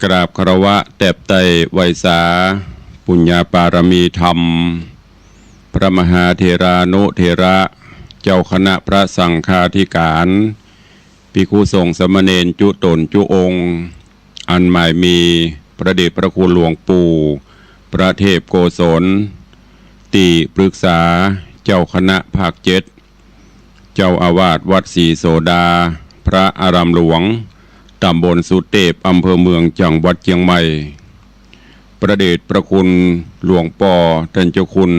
กราบคารวะแตบไตไวยสาปุญญาปารมีธรรมพระมหาเถรานุเถระเจ้าคณะพระสังฆาธิการภิกขุสงฆ์สามเณรจุตนจุองค์อันหมายมีพระเดชพระคุณหลวงปู่พระเทพโกศลติปรึกษาเจ้าคณะภาค7เจ้าอาวาสวัดศรีโสดาพระอารามหลวงตำบลสุเทพอำเภอเมืองจังหวัดเชียงใหม่ประเดชพระคุณหลวงป่อท่านเจ้าคุณ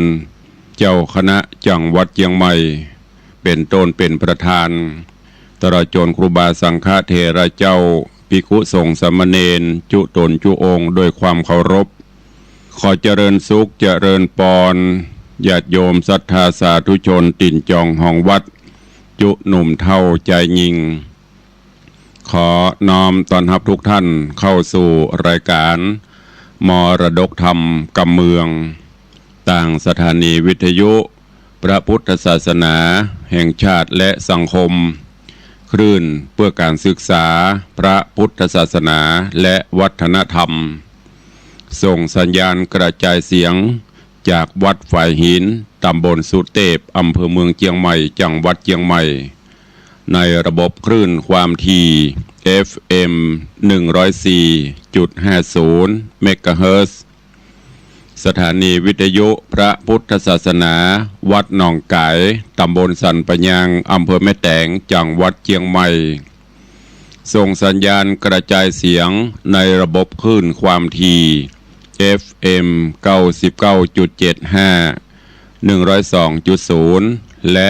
เจ้าคณะจังหวัดเชียงใหม่เป็นต้นเป็นประธานตลอดจนครูบาสังฆเถระเจ้าภิกขุสงฆ์สามเณรจุตนจุองค์ด้วยความเคารพขอเจริญสุขเจริญปอนญาติโยมศรัทธาสาธุชนติ่นจองห้องวัดจุหนุ่มเท่าใจยิงขอน้อมต้อนรับทุกท่านเข้าสู่รายการมรดกธรรมกำเมืองต่างสถานีวิทยุพระพุทธศาสนาแห่งชาติและสังคมคลื่นเพื่อการศึกษาพระพุทธศาสนาและวัฒนธรรมส่งสัญญาณกระจายเสียงจากวัดฝ่ายหินตำบลสุเทพอำเภอเมืองเชียงใหม่จังหวัดเชียงใหม่ในระบบคลื่นความถี่ FM 104.50 เมกะเฮิรตซ์สถานีวิทยุพระพุทธศาสนาวัดหนองไก่ตำบลสันปะยางอำเภอแม่แตงจังหวัดเชียงใหม่ส่งสัญญาณกระจายเสียงในระบบคลื่นความถี่ FM 99.75 102.0 และ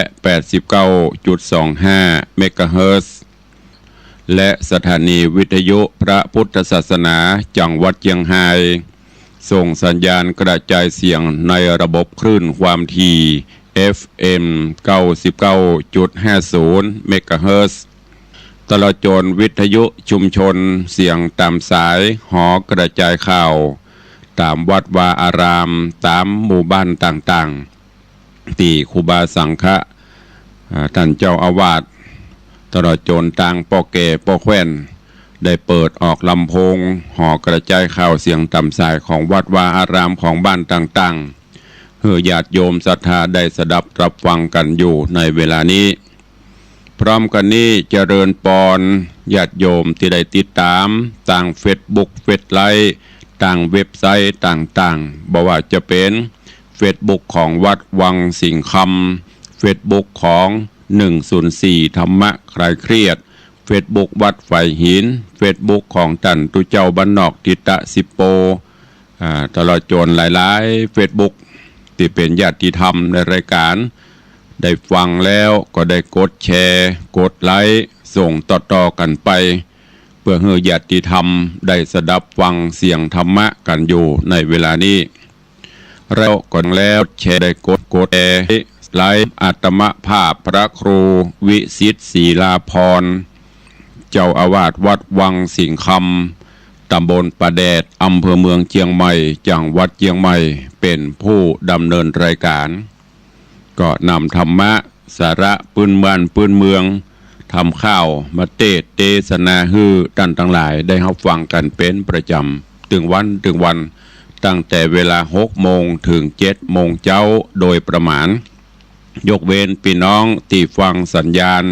89.25 เมกะเฮิรตซ์และสถานีวิทยุพระพุทธศาสนาจังหวัดเชียงรายส่งสัญญาณกระจายเสียงในระบบคลื่นความถี่ FM 99.50 เมกะเฮิรตซ์ตลอดจนวิทยุชุมชนเสียงตามสายหอกระจายข่าวตามวัดวาอารามตามหมู่บ้านต่างๆที่ครูบาสังฆะท่านเจ้าอาวาสตลอดจนต่างป่อแก่ป่อแคว้นได้เปิดออกลำโพงหอกระจายข่าวเสียงตามสายของวัดวาอารามของบ้านต่างๆเพื่อญาติโยมศรัทธาได้สดับรับฟังกันอยู่ในเวลานี้พร้อมกันนี้เจริญปอนญาติโยมที่ได้ติดตามต่างเฟซบุ๊กเฟซไลน์ต่างเว็บไซต์ต่างๆบอกว่าจะเป็นเฟซบุ๊กของวัดวังสิงห์คำเฟซบุ๊กของ104ธรรมะคลายเครียดเฟซบุ๊กวัดฝ่ายหินเฟซบุ๊กของตันตุเจ้าบ้านนอกทิตะสิโปตลอดจนหลายๆเฟซบุ๊กที่เป็นญาติธรรมในรายการได้ฟังแล้วก็ได้กดแชร์กดไลค์ส่งต่อๆกันไปเพื่อให้ญาติธรรมได้สดับฟังเสียงธรรมะกันอยู่ในเวลานี้เราก่อนแล้วแชร์ได้กดแชร์ไลค์อาตมภาพพระครูวิสิทธิ์ศรีลาภรณ์เจ้าอาวาสวัดวังสิงห์คำตำบลประแดดอำเภอเมืองเชียงใหม่จังหวัดเชียงใหม่เป็นผู้ดำเนินรายการก็นำธรรมะสาระปืนบ้านปืนเมืองทำข้าวมาเทศนาฮือท่านทั้งหลายได้รับฟังกันเป็นประจำถึงวันตั้งแต่เวลา6 โมงถึง7 โมงเช้าโดยประมาณยกเว้นพี่น้องที่ฟังสัญญาณ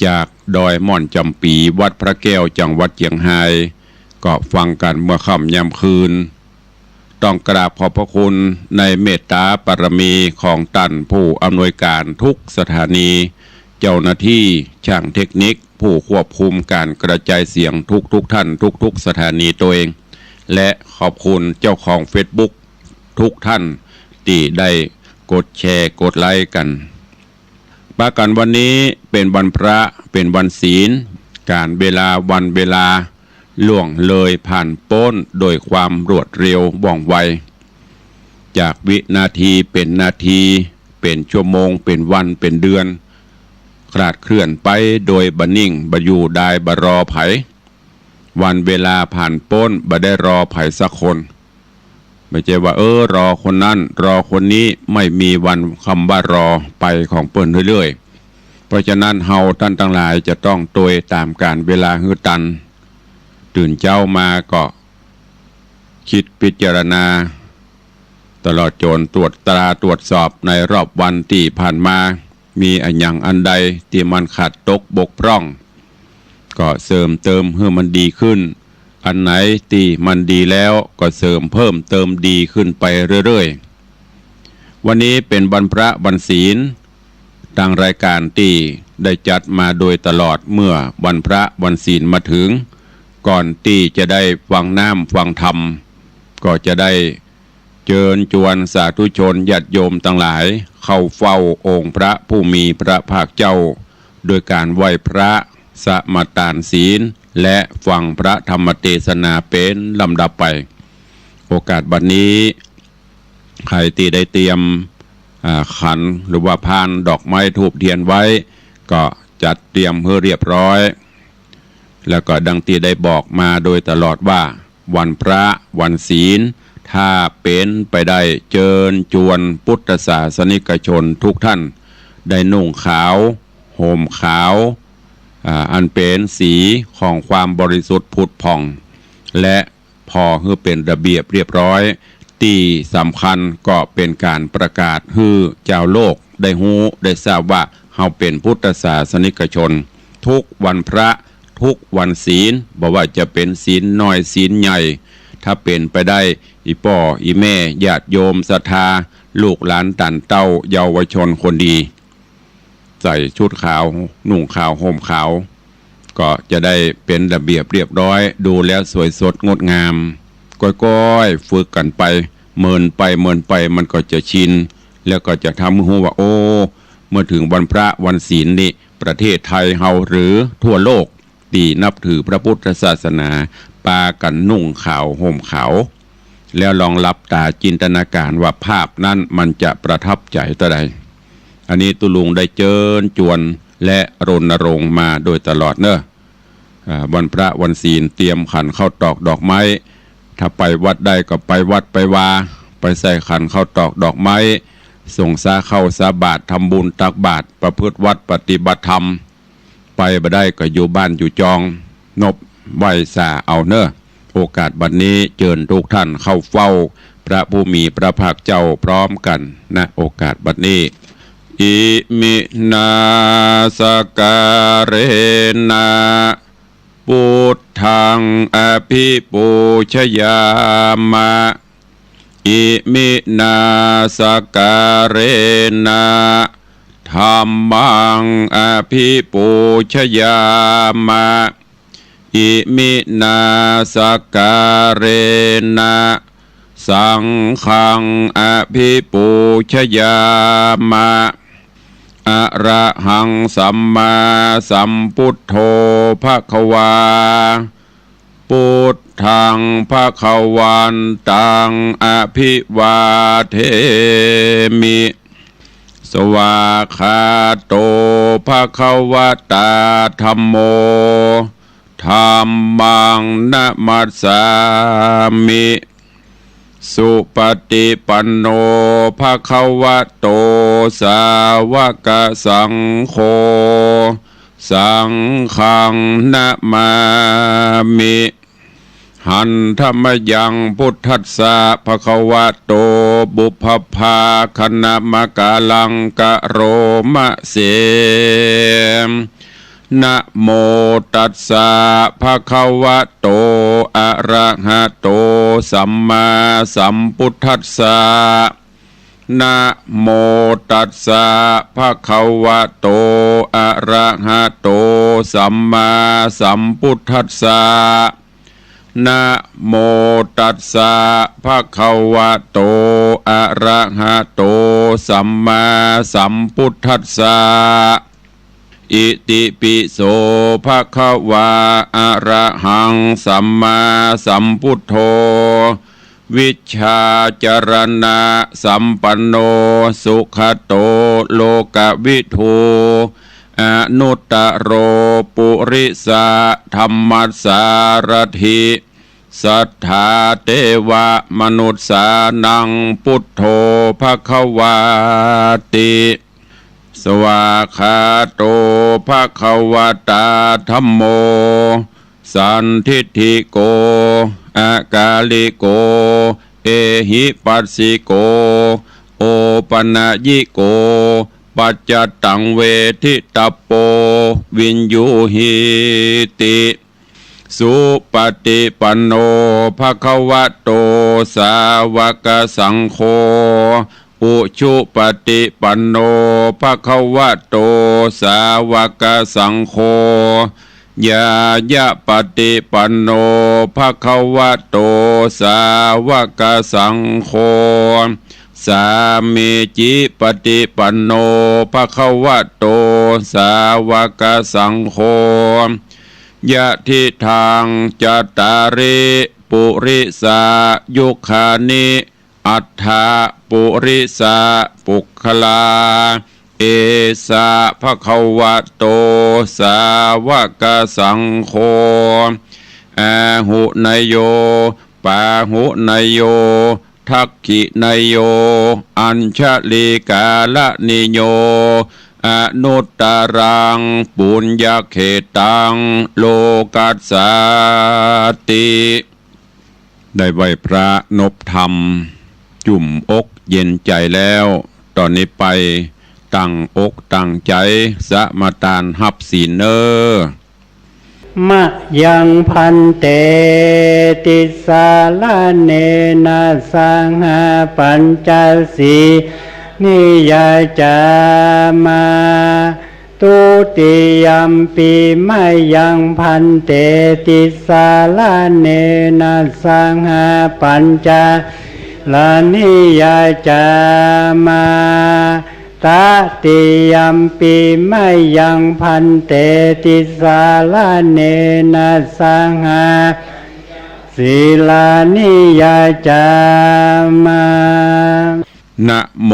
จากดอยม่อนจำปีวัดพระแก้วจังหวัดเชียงรายก็ฟังกันเมื่อค่ำยามคืนต้องกราบขอบพระคุณในเมตตาปรมีของท่านผู้อำนวยการทุกสถานีเจ้าหน้าที่ช่างเทคนิคผู้ควบคุมการกระจายเสียงทุกท่านทุกสถานีตัวเองและขอบคุณเจ้าของ Facebook ทุกท่านที่ได้กดแชร์กดไลค์กันประกันวันนี้เป็นวันพระเป็นวันศีลการเวลาวันเวลาล่วงเลยผ่านพ้นโดยความรวดเร็วว่องไวจากวินาทีเป็นนาทีเป็นชั่วโมงเป็นวันเป็นเดือนคลาดเคลื่อนไปโดยบันิ่งบอยู่ได้บรอไผวันเวลาผ่านพ้นบ่ได้รอไผสักคนไม่ใช่ว่ารอคนนั้นรอคนนี้ไม่มีวันคำว่ารอไปของเปิ้นเรื่อยๆเพราะฉะนั้นเฮาท่านทั้งหลายจะต้องตวยตามการเวลาฮือตัน ตื่นเจ้ามาก็คิดพิจารณาตลอดจนตรวจตราตรวจสอบในรอบวันที่ผ่านมามีอันอย่างอันใดที่มันขาดตกบกพร่องก็เสริมเติมให้มันดีขึ้นอันไหนที่มันดีแล้วก็เสริมเพิ่มเติมดีขึ้นไปเรื่อยๆวันนี้เป็นวันพระวันศีลทางรายการที่ได้จัดมาโดยตลอดเมื่อวันพระวันศีลมาถึงก่อนที่จะได้ฟังน้ำฟังธรรมก็จะได้เชิญชวนสาธุชนญาติโยมทั้งหลายเข้าเฝ้าองค์พระผู้มีพระภาคเจ้าโดยการไหว้พระสมาทานศีลและฟังพระธรรมเทศนาเป็นลำดับไปโอกาสบัดนี้ใครที่ได้เตรียมขันหรือว่าพานดอกไม้ธูปเทียนไว้ก็จัดเตรียมเพื่อเรียบร้อยแล้วก็ดังที่ได้บอกมาโดยตลอดว่าวันพระวันศีลถ้าเป็นไปได้เชิญชวนพุทธศาสนิกชนทุกท่านได้นุ่งขาวห่มขาวอันเป็นสีของความบริสุทธิ์ผุดผ่องและพอให้เป็นระเบียบเรียบร้อยที่สำคัญก็เป็นการประกาศให้เจ้าโลกได้รู้ได้ทราบว่าเราเป็นพุทธศาสนิกชนทุกวันพระทุกวันศีลบอกว่าจะเป็นศีลน้อยศีลใหญ่ถ้าเป็นไปได้อีป่ออีแม่ญาติโยมศรัทธาลูกหลานตันเต้าเยาวชนคนดีใส่ชุดขาวนุ่งขาวห่มขาวก็จะได้เป็นระเบียบเรียบร้อยดูแล้วสวยสดงดงามก้อยๆฝึกกันไปเมินไปมันก็จะชินแล้วก็จะทำให้รู้ว่าโอ้เมื่อถึงวันพระวันศีลนี่ประเทศไทยเฮาหรือทั่วโลกที่นับถือพระพุทธศาสนาปากันนุ่งขาวห่มขาวแล้วลองหลับตาจินตนาการว่าภาพนั้นมันจะประทับใจต่อใดอันนี้ตุลุงได้เชิญชวนและรณรงค์มาโดยตลอดเนอะวันพระวันศีลเตรียมขันข้าวตอกดอกไม้ถ้าไปวัดได้ก็ไปวัดไปวาไปใส่ขันข้าวตอกดอกไม้ส่งสาเข้าสาบาตรทำบุญตักบาตรประพฤติวัดปฏิบัติธรรมไปบ่ได้ก็อยู่บ้านอยู่จองนบไหวสาเอาเนอะโอกาสบัดนี้เชิญทุกท่านเข้าเฝ้าพระผู้มีพระภาคเจ้าพร้อมกันนะโอกาสบัดนี้อิมินาสการเรนะพุทธังอภิปูชยามะอิมินาสการเรนะธัมมังอภิปูชยามะอิมินาสการเรนะสังฆังอภิปูชยามะอะระหังสัมมาสัมพุทโธภควาพุทธังภควันตังอภิวาเทมิสวากขาโตภควตาธัมโมธัมมังนะมัสสามิสุปฏิปันโนภควโตสาวกสังโฆสังฆังนะมามิหันธรรมยังพุทธัสสะภควโตบุพภาคณมกาลังกะโรมะเสมนะโมตัสสะภะคะวะโตอะระหะโตสัมมาสัมพุทธัสสะนะโมตัสสะภะคะวะโตอะระหะโตสัมมาสัมพุทธัสสะนะโมตัสสะภะคะวะโตอะระหะโตสัมมาสัมพุทธัสสะอิติปิโสภะคะวะอะระหังสัมมาสัมพุทโธวิชชาจรณะสัมปันโนสุขโตโลกวิทูอนุตตโรปุริสะธัมมัสสารถิสัทธาเทวะมนุษย์สานังพุทโธภควาติสวากขาโตภควตาธัมโม สันทิฏฐิโกอากาลิโกเอหิปัสสิโกโอปนะยิโกปัจจตังเวทิตปโปวินยูหิติสุปฏิปันโนภควโตสาวกสังโฆอุชุปฏิปันโนภควโตสาวกสังโฆยายะปฏิปันโนภควโตสาวกสังโฆสามีจิปฏิปันโนภควโตสาวกสังโฆยะทิทางจัตตาริปุริสายุคานิอัฏฐาปุริสาปุคลาเอสะภควโตสาวกสังโฆอาหุนยโยปาหุนยโยทักขินยโยอัญชลิกาลนิโยอนุตตรังปุญญเขตังโลกัสสาติได้ไหวพระนบธรรมจุ่มอกเย็นใจแล้วตอนนี้ไปตั้งอกตั้งใจสมาทานหับศีลเนอมะยังพันเตติสาลาเนนะสังหาปัญจสีนิยาจามาตุติยัมปีมะยังพันเตติสาลาเนนะสังหาปัญจลานิยาจามาตติยัมปีมะยังพันเตติสาลาเนนะสังหาศีลานิยาจามานะโม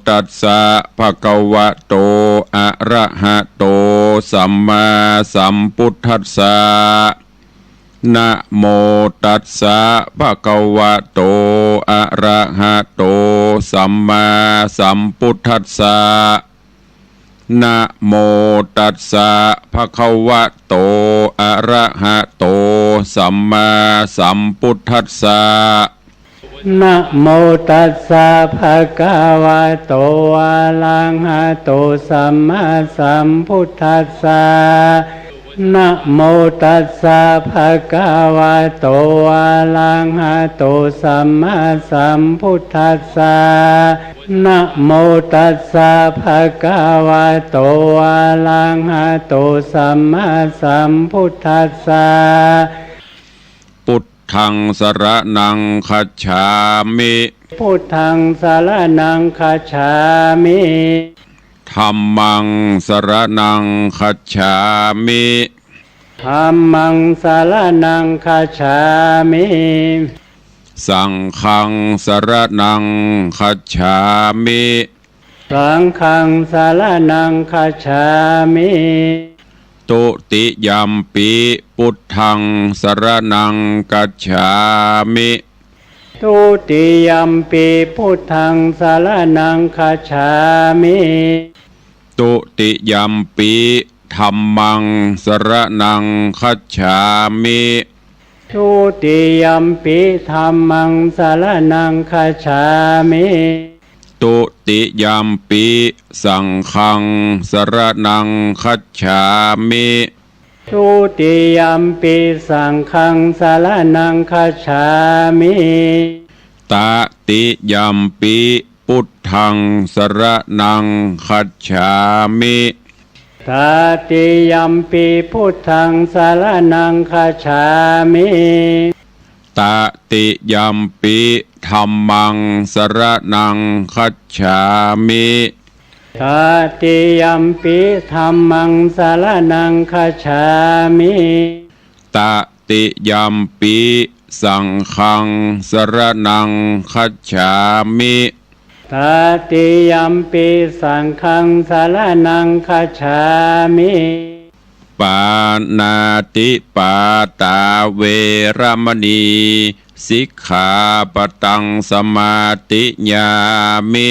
ตัสสะภะคะวะโตอะระหะโตสัมมาสัมพุทธัสสะนะโมตัสสะภะคะวะโตอะระหะโตสัมมาสัมพุทธัสสะนะโมตัสสะภะคะวะโตอะระหะโตสัมมาสัมพุทธัสสะนะโมตัสสะภะคะวะโตอะระหะโตสัมมาสัมพุทธัสสะนะโมตัสสะภะคะวะโตอะระหะโตสัมมาสัมพุทธัสสะนะโมตัสสะภะคะวะโตอะระหะโตสัมมาสัมพุทธัสสะพุทธังสรณังคัจฉามิพุทธังสรณังคัจฉามิธัมมังสรณังคัจฉามิธัมมังสรณังคัจฉามิสังฆังสรณังคัจฉามิสังฆังสรณังคัจฉามิตุติยัมปิพุทธังสรณังคัจฉามิตุติยัมปิพุทธังสรณังคัจฉามิตุติยัมปิธัมมังสรณังคัจฉามิตุติยัมปิธัมมังสรณังคัจฉามิตุติยัมปิสังฆังสรณังคัจฉามิตุติยัมปิสังฆังสรณังคัจฉามิตติยัมปิพุทธังสรณังคัจฉามิตติยัมปิพุทธังสรณังคัจฉามิตติยัมปิธัมมังสรณังคัจฉามิตติยัมปิธัมมังสรณังคัจฉามิตติยัมปิสังฆังสรณังคัจฉามิตติยัมปิสังฆังสรณังคัจฉามิปานาติปาตาเวรมณีสิกขาปตังสมาธิญามิ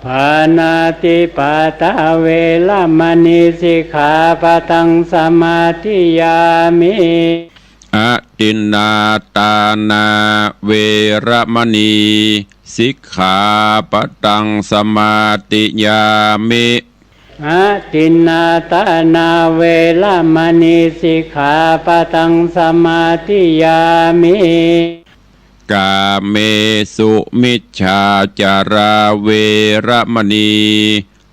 ปานาติปาตาเวรมณีสิกขาปตังสมาธิญามิ อะตินนาตานาเวระมณีสิกขาปะตังสมาติยามิอะตินนาตานาเวระมณีสิกขาปะตังสมาธิยามิกาเมสุมิจฉาจาราเวระมณี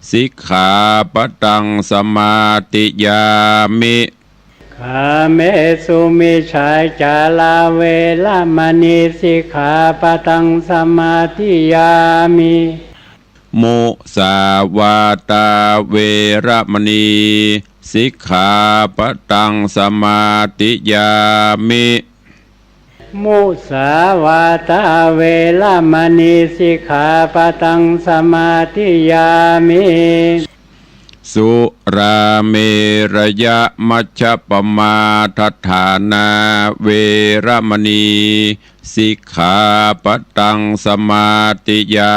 สิกขาปะตังสมาติยามิขาเมสุมิจฉาจาราเวระมณีสิกขาปะตังสมาธิยามิมุสาวาตาเวระมณีสิกขาปะตังสมาติยามิมุสาวาตาเวระมณีสิกขาปะตังสมาธิยามิสุราเมรยะมัชฌปมาทัฏฐานาเวระมณีสิกขาปะตังสมาติยา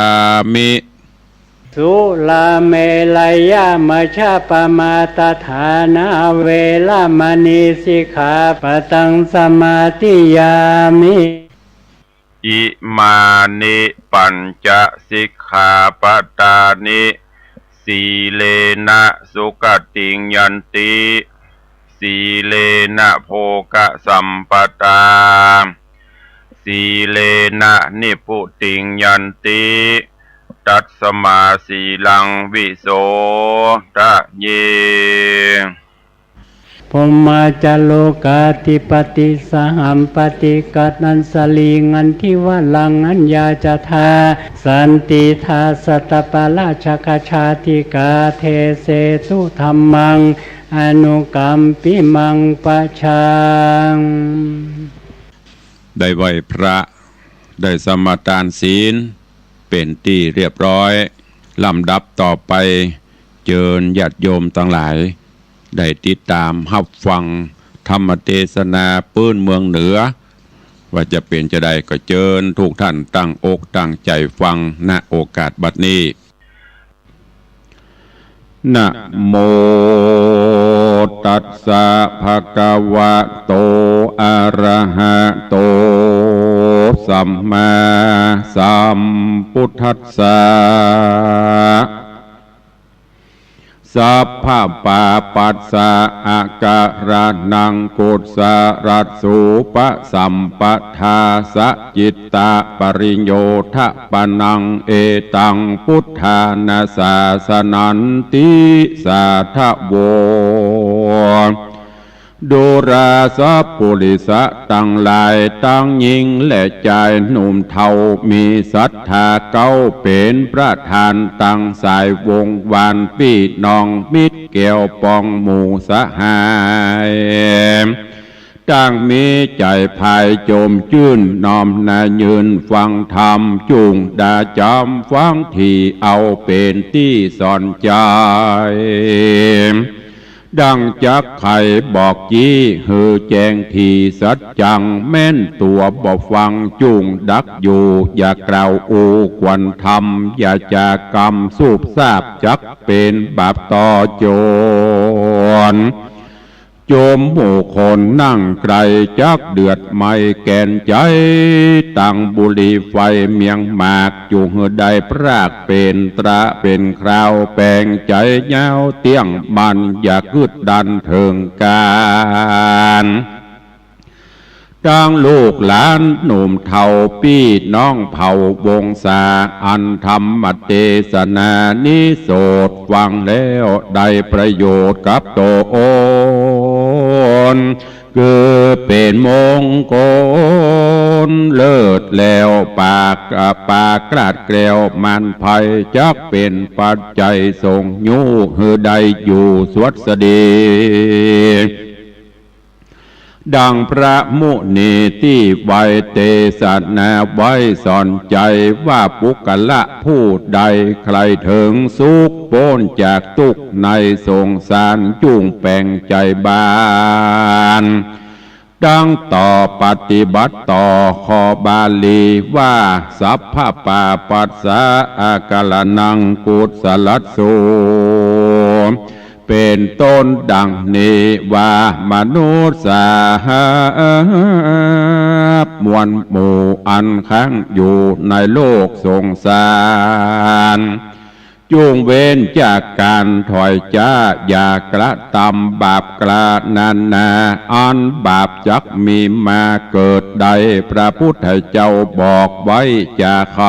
มิสุราเมรยะมัชฌปมาทัฏฐานาเวระมณีสิกขาปะตังสมาธิยามิอิมานิปัญจสิกขาปทานิสีเลนะสุขติงยันติสีเลนะโภคสัมปตาสีเลนะนิพุติงยันติตัสมาสีลังวิโสทะเยพมาจโลกาธิปติสหัมปติกัตนันสลีงันทิวลังอัญญาจทาสันติทาสตปาราชกชาติกาเทเสตุธรรมังอนุกัมปิมังปะชังได้ไหวพระได้สมาทานศีลเป็นที่เรียบร้อยลำดับต่อไปเจิญญาติโยมทั้งหลายได้ติดตามรับฟังธรรมเทศนาปื้นเมืองเหนือว่าจะเป็นจะได้ก็เจิญทุกท่านตั้งอกตั้งใจฟังณโอกาสบัดนี้นะโมตัสสะภะคะวะโตอะระหะโตสัมมาสัมพุทธัสสะสัพพะปาปัสสะอาการะนังกุศลสุปสัมปทาสะจิตตะปริญโยทะปนังเอตังพุทธานาสาสนันติสาทะโวดูราสะปุริสะตั้งหลายตั้งหญิงและชายหนุ่มเทามีศรัทธาเก้าเป็นประธานตั้งสายวงวานพี่น้องมิตรแก้วปองหมู่สหายตั้งมีใจภายโจมชื่นน้อมนายืนฟังธรรมจุงดาจำฟังที่เอาเป็นที่สอนใจดังจักไข่บอกจี้หือแจงทีสัจจังแม่นตัวบอกฟังจุงดักอยู่อย่ากล่าวอูควันทำอย่าจากกรรมสูบทราบจักเป็นบาปต่อโจรโจมหมู่คนนั่งไกลจักเดือดไม่แก่นใจตั้งบุหรี่ไฟเมียงหมากจุงใดพรากเป็นตระเป็นคราวแปลงใจเย้าเตี้ยงมันอย่าคืดดันเถิงการตั้งลูกหลานหนุ่มเฒ่าพี่น้องเผ่าวงศาอันธรรมเทศนานิโสดฟังแล้วได้ประโยชน์กับโตโอนคือเป็นมงคลเลิศแล้วปากกราดแกล้วมันภัยจักเป็นปัจจัยส่งยูหือใดอยู่สวัสดีดังพระมุนีที่ไวเทศนาไว้สอนใจว่าปุกละผู้ใดใครถึงสุขพ้นจากทุกข์ในสงสารจุงแปลงใจบานดังต่อปฏิบัติต่อขอบาลีว่าสัพพะปาปัสสะอากัลนังกุศลสู เป็นต้นดังนี้ว่ามนุษย์สามวลหมู่อันค้างอยู่ในโลกสงสารจุงเว้นจากการถอยจ้าอย่ากระทำบาปกระนานาอันบาปจักมีมาเกิดใดพระพุทธเจ้าบอกไว้จะใคร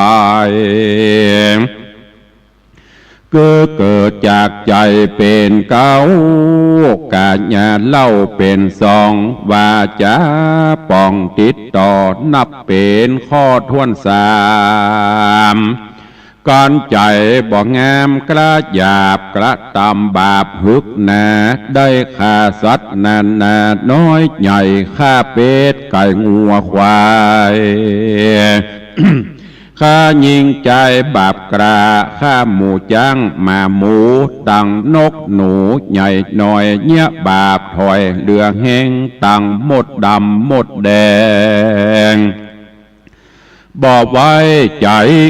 เกิดจากใจเป็นเก้ากาญาเล่าเป็นสองวาจาป้องติดต่อนับเป็นข้อทวนสามก่อนใจบ่งามกระหยาบกระตำบาปหึกหนาได้ฆ่าสัตว์นานาน้อยใหญ่ฆ่าเป็ดไก่งัวควายข้ายิงใจบาปกราข้าหมูจ้างมาหมูตังนกหนูใหญ่หน่อยเนี้ยบาปถอยเรือแห้งตังหมดดำหมดแดงบอกไว้ใจ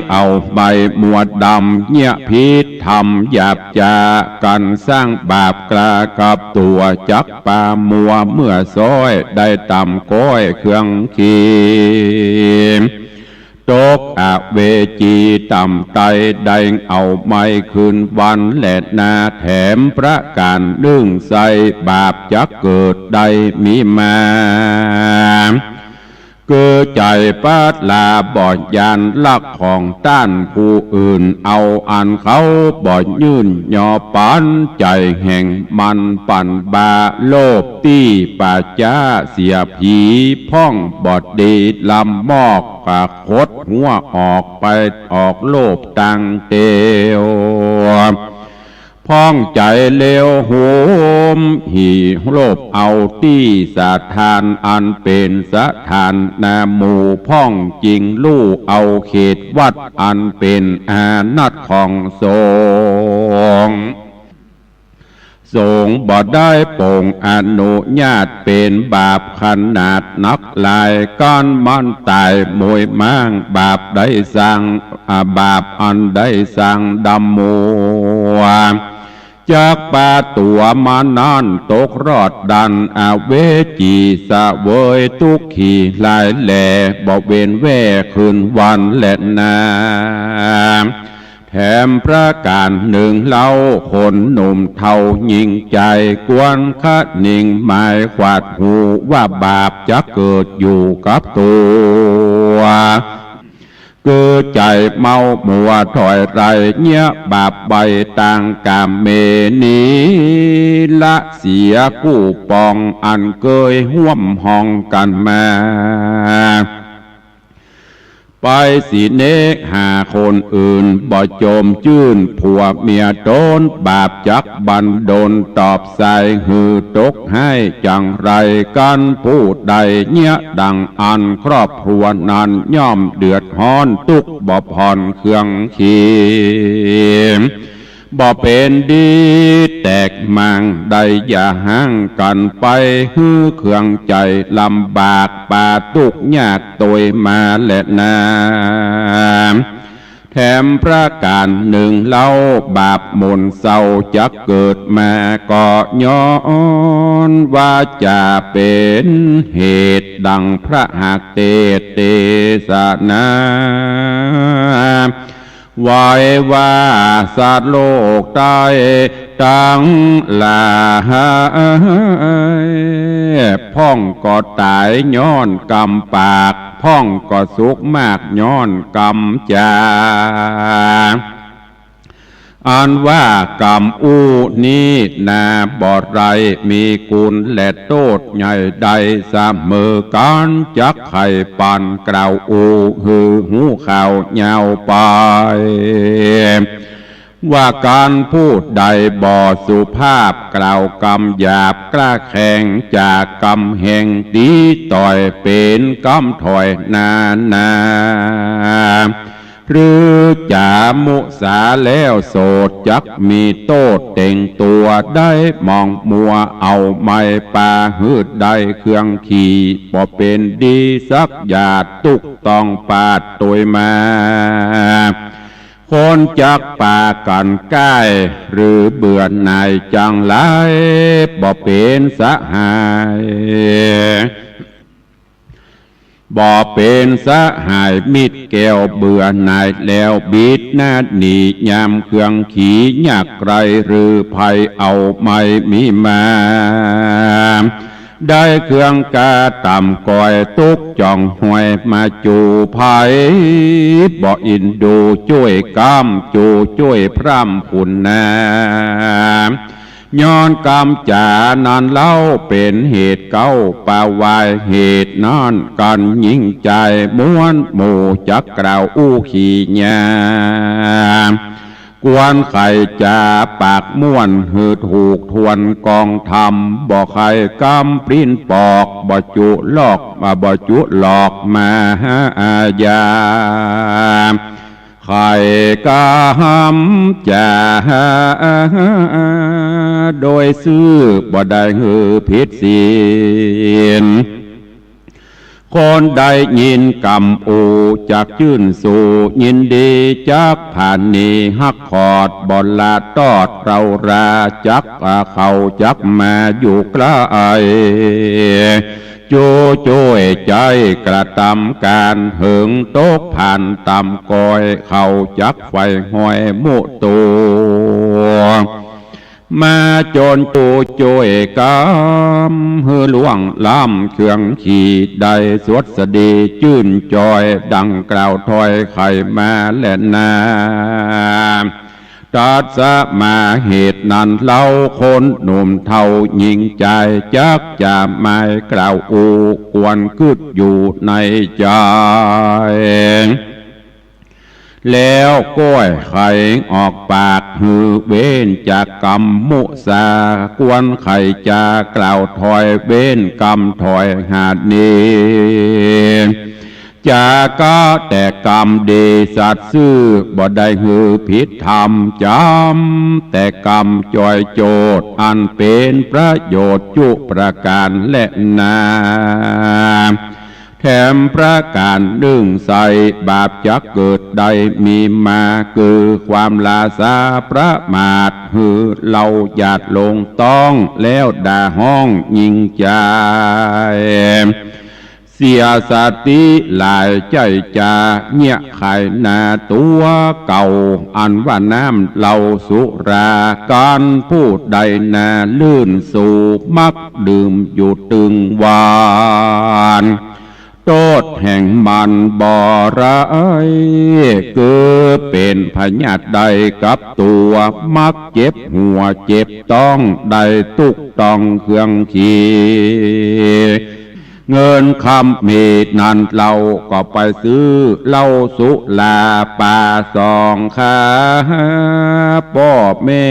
เอาใบหมวดดำเนี้ยพิษทำหยาบจากันสร้างบาปกรากับตัวจักปามัวเมื่อซ้อยได้ต่ำก้อยเครื่องขีตกอเวจีต่ำไตได้เอาไม้คืนวันและนาแถมประการดึงใส่บาปจะเกิดได้มีมาเกิดใจปัดลาบ่อยยานลักของต้านผู้อื่นเอาอันเขาบ่อยยื่นย่อปันใจแห่งมันปั่นบาโลภตี้ป่าจ้าเสียผีพ่องบอดดีลำมอกปากคดหัวออกไปออกโลภตังเตียวพ้องใจเลวโหมหีโลภเอาตี้สะทานอันเป็นสะทานนาหมู่พ้องจริงลู่เอาเขตวัดอันเป็นอานัตของสงฆ์สงฆ์บ่ได้โปร่งอนุญาตเป็นบาปขนาดนักลายก้อนมันตายมวยมั่งบาปได้สร้างบาปอันได้สร้างดำมัวจากป่าตัวมานานตกรอดดันอาเวจีสะเวยทุกขีลายแหล่บ่เว้นแว่คืนวันและนาแถมประการหนึ่งเล่าคนหนุ่มเท่ายิงใจกวนคะนิ่งหมายขวาดหูว่าบาปจะเกิดอยู่กับตัวเกิดใจเมามัวถอยไรเนี้ยบาปใบต่างกามเมนีละเสียกู้ปองอันเกยห่วมห้องกันมาไปสิเนกหาคนอื่นบ่โจมจื้นผัวเมียโดนบาปจักบันโดนตอบใส่หือตกให้จังไรกันผู้ใดเนี้ยดังอันครอบครัวนั้นย่อมเดือดร้อนทุกบ่ผ่อนเครื่องขีบ่เป็นดีแตกมังได้อย่าห่างกันไปฮือเครื่องใจลำบากป่าทุกยากตัวมาและนาแถมประการหนึ่งเล่าบาปมนเศร้าจะเกิดมาก็ย้อนว่าจะเป็นเหตุดังพระหักเตสนาไว้ว่าสัตว์โลกตายตั้งหลายพ่องก็ตายย้อนกรรมปากพ่องก็สุขมากย้อนกรรมจาอันว่ากรรมอู้นี้นาบอดไรมีกุลและโทษใหญ่ใดเสมอกันจักไข่ปันกล่าวอูหือหูข่าวเงาไปว่าการพูดใดบ่สุภาพกล่าวกรรมหยาบกล้าแข่งจากกรรมแห่งดีต่อยเป็นกรรมถอยนาหรือจามุสาแล้วโสดจักมีโตดเต่งตัวได้มองมัวเอาไม้ปาหืดได้เครื่องขี่บ่เป็นดีสักหยาดตุกต้องปาดตัวมา คนจักป่ากันใกล้หรือเบื่อหน่ายจังไรบ่เป็นสหายบ่เป็นสหายมิตรแก้วเบื่อหน่ายแล้วบิดหน้าหนียามเครื่องขี่ยากไรหรือภัยเอาไม่มีมาได้เครื่องกาต่ำก่อยตุกจ่องหวยมาจูภัยบ่อินดูช่วยกำจูช่วยพร่ำผุนนาย้อนกรรมจานันเล่าเป็นเหตุเก้าป่าวายเหตุนอนกันยิ่งใจม้วนหมู่จักกล่าวอู้ขี่ญากวนไข่จ่าปากม้วนหืดถูกทวนกองทำบ่ไข่กำปริ้นปอกบ่จุลอกมาบ่จุหลอกมาหาอาญาไข่กำจ่าโดยซื้อบ่ได้หือผิดศีลคนใดยินกำอูจากชื่นสู่ยินดีจักผ่านนี้ฮักขอดบ่ลาตอดเราราจักเขาจักมาอยู่ใกล้จูช่วยใจกระทำการเหิงโต๊ะผ่านตำกอยเขาจักไฟห้อยมุตัวมาจนจูช่วยกำหือหลวงล้ำเครื่องขี่ได้สวดสดีชื่นจอยดังกล่าวถอยไข่มาและนาตัดสมาเหตุนั้นเล่าคนหนุ่มเท่ายิงใจจักจะไม่กล่าวอูกวนกึดอยู่ในใจแล้วก้อยไข่ออกปากหือเว้นจากกรรมมุสากวนไข่จะกล่าวถอยเว้นกรรมถอยหาดนี้จาก็แต่กรรมดีสัตว์ซื่อบ่ได้หือผิดธรรมจำแต่กรรมจอยโจดอันเป็นประโยชน์จุประการและนาแถมประการดึงใส่บาปจักเกิดใดมีมาคือความลาสาประมาทหือเราหยาดลงต้องแล้วด่าห้องยิงใจเสียสติหลายใจจาเงี่ยไข่นาตัวเก่าอันว่าน้ำเหล่าสุราการพูดใดนาลื่นสู่มักดื่มอยู่ตึงวานโทษแห่งมันบ่ร้ายเกิดเป็นพญาติใดกับตัวมักเจ็บหัวเจ็บต้องได้ตุกต้องเครื่องขี่เงินคำมีนั้นเราก็ไปซื้อเหล้าสุลาป่าสองขาพ่อแม่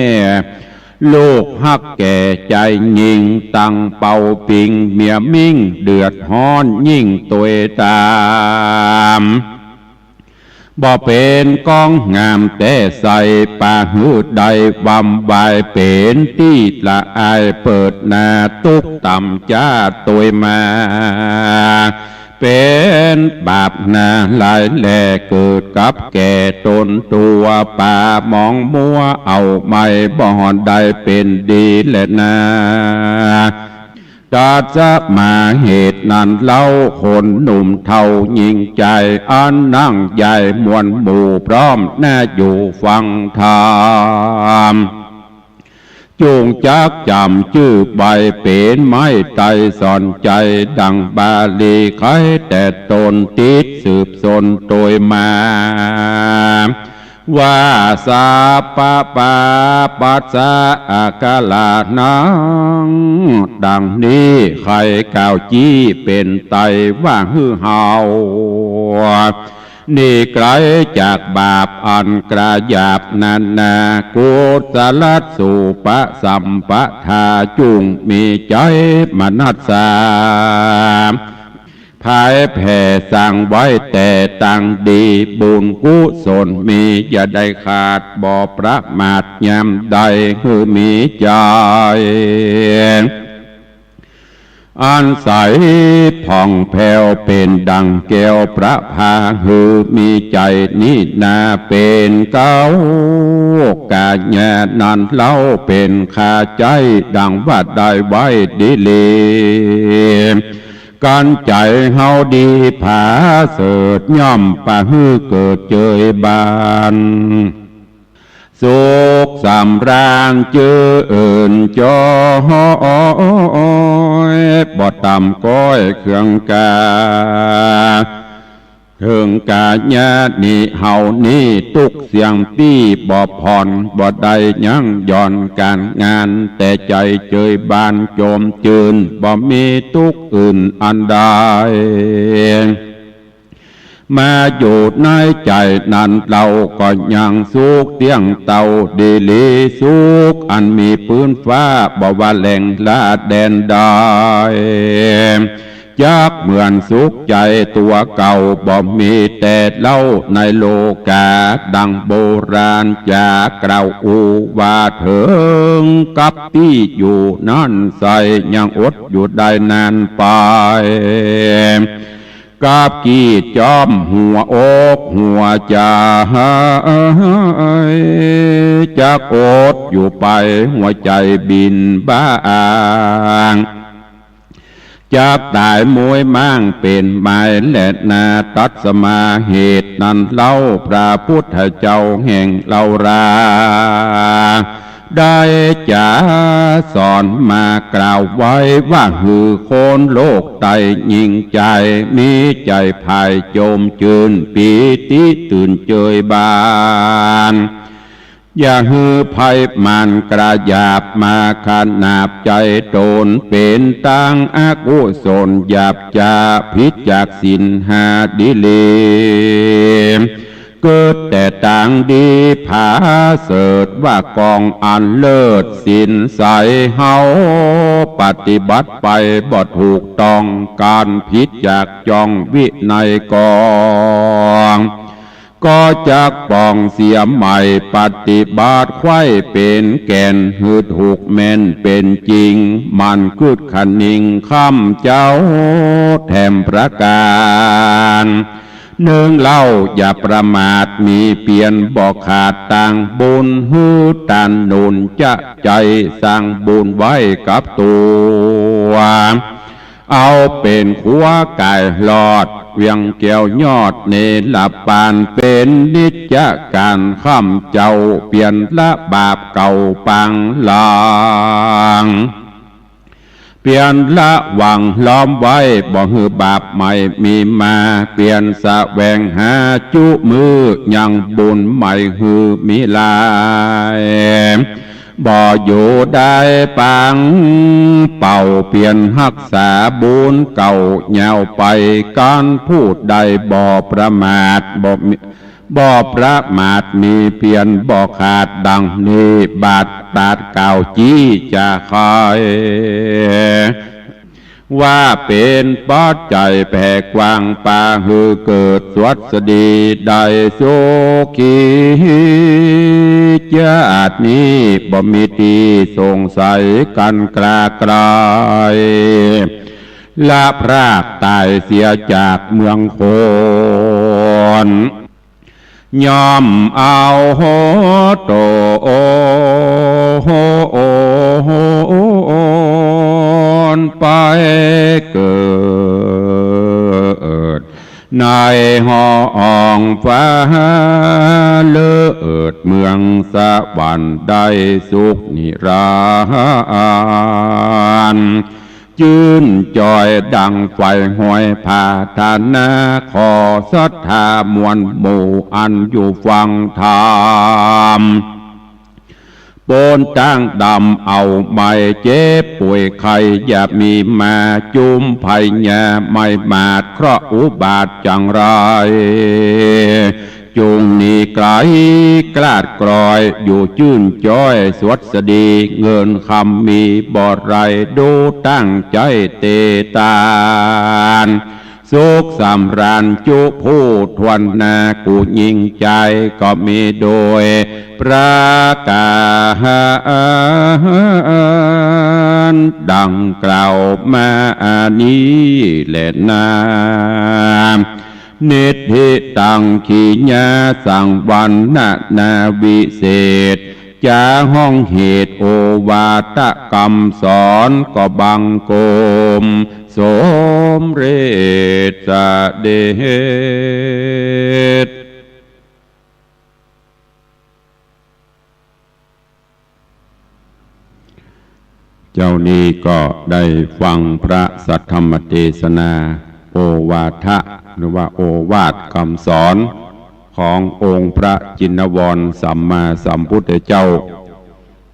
ลูกฮักแก่ใจยิงตั้งเป่าปิงเมียมิ่งเดือดฮ้อนยิ่งตัวตามบ่เป็นกองงามแต่ใส่ป่าหืดใดบำบายเป็นที่ละอายเปิดหน้าตุกต่ำจ้าตัวมาเป็นบาปนาหลายแหล่เกิดกับแก่ตนตัวป่ามองมัวเอาไม่บ่อนได้เป็นดีและนาตัดจะมาเหตุนั้นเล่าคนหนุ่มเท่ายิงใจอันนั่งใหญ่มวลหมู่พร้อมแน่อยู่ฟังธรรมจูงจักจำชื่อใบเป็นไม้ไตสอนใจดังบาลีใครแต่ตนติดสืบสนโดยมาว่าสาปะปาปัสสะอาคาลานังดังนี้ใครกล่าวจี้เป็นไตว่าฮือเฮานี่ไกลจากบาปอันกระหยาบนานากุศลสุปะสัมปทาจุงมีใจมนัสสาภายแผ่สั่งไว้แต่ตั้งดีบุญกุศลมีอย่าได้ขาดบ่อประมาทยามใดคือมีใจ อันใสผ่องแผ้วเป็นดังแก้วพระพาหือมีใจนินาเป็นเก้ากาแย่นันเล่าเป็นขาใจดังว่าได้ไว้ดีเลการใจเฮาดีผาเสดย่อมปะฮือเกิดเจยบานสุขสำราญเจอเอิ่นจอยบ่ต่ำก้อยเครื่องกาถึงกาญาณิเฮานี้ตุกเสียงปี้บ่ผ่อนบ่ได้ยั้งย่อนการงานแต่ใจเจยบานโจมจืนบ่มีตุกอื่นอันใดมาอยู่ในใจนั้นเราก็ยังสุขเตียงเต่าดีลีสุขอันมีพื้นฟ้าบ่ว่าแหล่งละแดนได้ยักเหมือนสุขใจตัวเก่าบ่มีแต่เล่าในโลกาดังโบราณจากกล่าวอูว่าถึงกับที่อยู่นั่นใส่ยังอดอยู่ได้นานไปกาบกีดจอมหัวอกหัวใจจากอดอยู่ไปหัวใจบินบ้างจากตายมวยมั่งเป็นไม้และนาตัดสมาเหตุนั้นเล่าพระพุทธเจ้าแห่งเราราได้จะสอนมากล่าวไว้ว่าหือโคนโลกไตยิ่งใจมีใจภายโจมจืนปีติตื่นเจยบานอย่าฮือภัยมันกระยาบมาขนาบใจตนเป็นตั้งอากุศลหยาบจาพิจากสินหาดิเลเกิดแต่ต่างดีผาเสดว่ากองอันเลิศสินใสเฮาปฏิบัติไปบ่ถูกต้องการพิจากจองวินัยกองก็จากปองเสียใหม่ปฏิบัติไข่เป็นแก่นหืดถูกแม่นเป็นจริงมันคืดขันนิงข้ามเจ้าแถมประการเนื่องเล่าอย่าประมาทมีเปลี่ยนบอกขาดต่างบุญหือตันนุนจะใจสร้างบุญไว้กับตัวเอาเป็นขัวไก่หลอดเวียงแก้วยอดเนลปานเป็นนิจการข้ามเจ้าเปลี่ยนละบาปเก่าปังลางเปลี่ยนละหวังล้อมไว้บ่หือบาปใหม่มีมาเปลี่ยนสะแวงหาจุมือยังบุญใหม่หือมีลายบ่อยู่ได้ปังเป่าเปลี่ยนรักษาบุญเก่าเงาไปการพูดใดบ่ประมาทบ่ประมาทมีเพียนบ่ขาดดังนี้บาทตาดเก่าจี้จะคอยว่าเป็นปัจจัยแผ่กว้างปาหือเกิดสวัสดีได้สุขีญาตินี้บ่มีตีสงสัยกันกลากลายละพรากตายเสียจากเมืองโคนยอมเอาโหโตโอโหไปเกิดในห้องฟ้าเลิศเมืองสวรรค์ได้สุขนิรันดร์จื่นจอยดังไฟห้อยผาธานาขอศรัทธามวลหมู่อันอยู่ฟังธรรมโปนตั้งดำเอาไม่เจ็บป่วยไข้อย่ามีมาจุมภัยแย่ไม่มาดเคราะห์อุบาทจังไรจุงนีไกลกลาดกรอยอยู่จื่นจ้อยสวัสดีเงินคำมีบ่อไรดูตั้งใจเตตานส สุขสำราญจุผู้ทวนนากูยิ่งใจก็มีโดยประกาศดังกล่าวมานี้แหละนาเนติตังขีญาสังวันนาวิเศษจาห้องเหตุโอวาทกรรมสอนก็บังโกมสมเรศเดชเจ้านี้ก็ได้ฟังพระสัทธรรมเทศนาโอวาทะหรือว่าโอวาทคำสอนขององค์พระจินวรสัมมาสัมพุทธเจ้า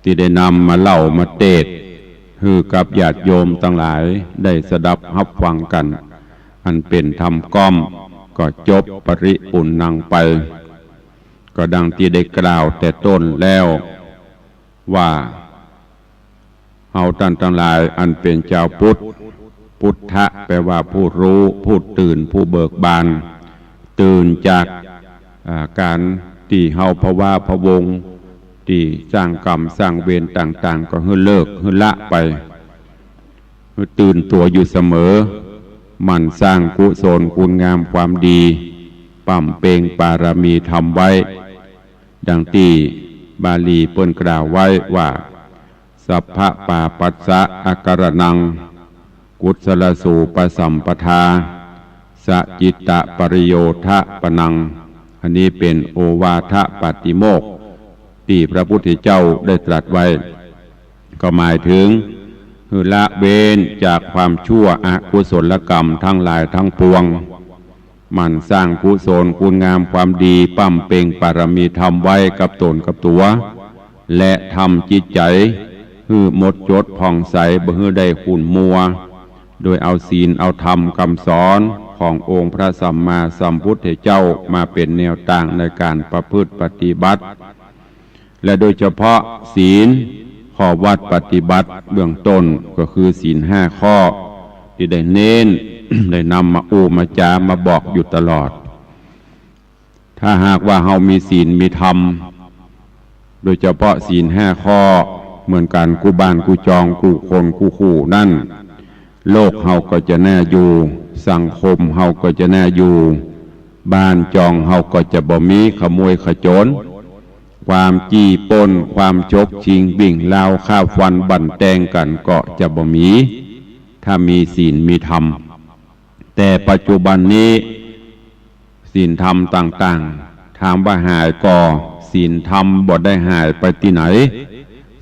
ที่ได้นำมาเล่ามาเทศคือกับญาติโยมทั้งหลายได้สดับรับฟังกันอันเป็นธรรมก้อมก็จบปริปุณณังไปก็ดังที่ได้กล่าวแต่ต้นแล้วว่าเฮาท่านทั้งหลายอันเป็นเจ้าพุทธพุทธะแปลว่าผู้รู้ผู้ตื่นผู้เบิกบานตื่นจากการที่เฮาภาวะพะวงที่สร้างกรรมสร้างเวรต่างๆก็ให้เลิกให้ละไปให้ตื่นตัวอยู่เสมอมันสร้างกุศลคุณงามความดีปั่มเปงปารมีทำไว้ดังที่บาลีเปิ้นกล่าวไว้ว่าสัพพะปาปัสสะอาการนังกุศลสูปสัมปทาสจิตตปริโยทะปนังอันนี้เป็นโอวาทปาติโมกข์ที่พระพุทธเจ้าได้ตรัสไว้ก็หมายถึงละเว้นจากความชั่วอกุศลกรรมทั้งหลายทั้งปวงมันสร้างกุศลคุณงามความดีปั่มเปงปารมีทำไว้กับตนกับตัวและทำจิตใจหมดจดผ่องใสบ่ให้ได้ขุ่นมัวโดยเอาศีลเอาธรรมคำสอนขององค์พระสัมมาสัมพุทธเจ้ามาเป็นแนวทางในการประพฤติปฏิบัติและโดยเฉพาะศีลข้อวัดปฏิบัติเบื้องต้นก็คือศีล5 ข้อที่ได้เน้น ได้นำมามาจามาบอกอยู่ตลอดถ้าหากว่าเฮามีศีลมีธรรมโดยเฉพาะศีล5 ข้อเหมือนกันกูบ้านกูจองกูคนกูขู่นั่นโลกเฮาก็จะน่าอยู่สังคมเฮาก็จะน่าอยู่บ้านจองเฮาก็จะบ่มีขโมยขโจรความจี้ปล้นความชกชิงบิ่งราวฆ่าฟันบั่นแตงกันก็จะบ่มีถ้ามีศีลมีธรรมแต่ปัจจุบันนี้ศีลธรรมต่างๆถามว่าหายก่อศีลธรรมบ่ได้หายไปที่ไหน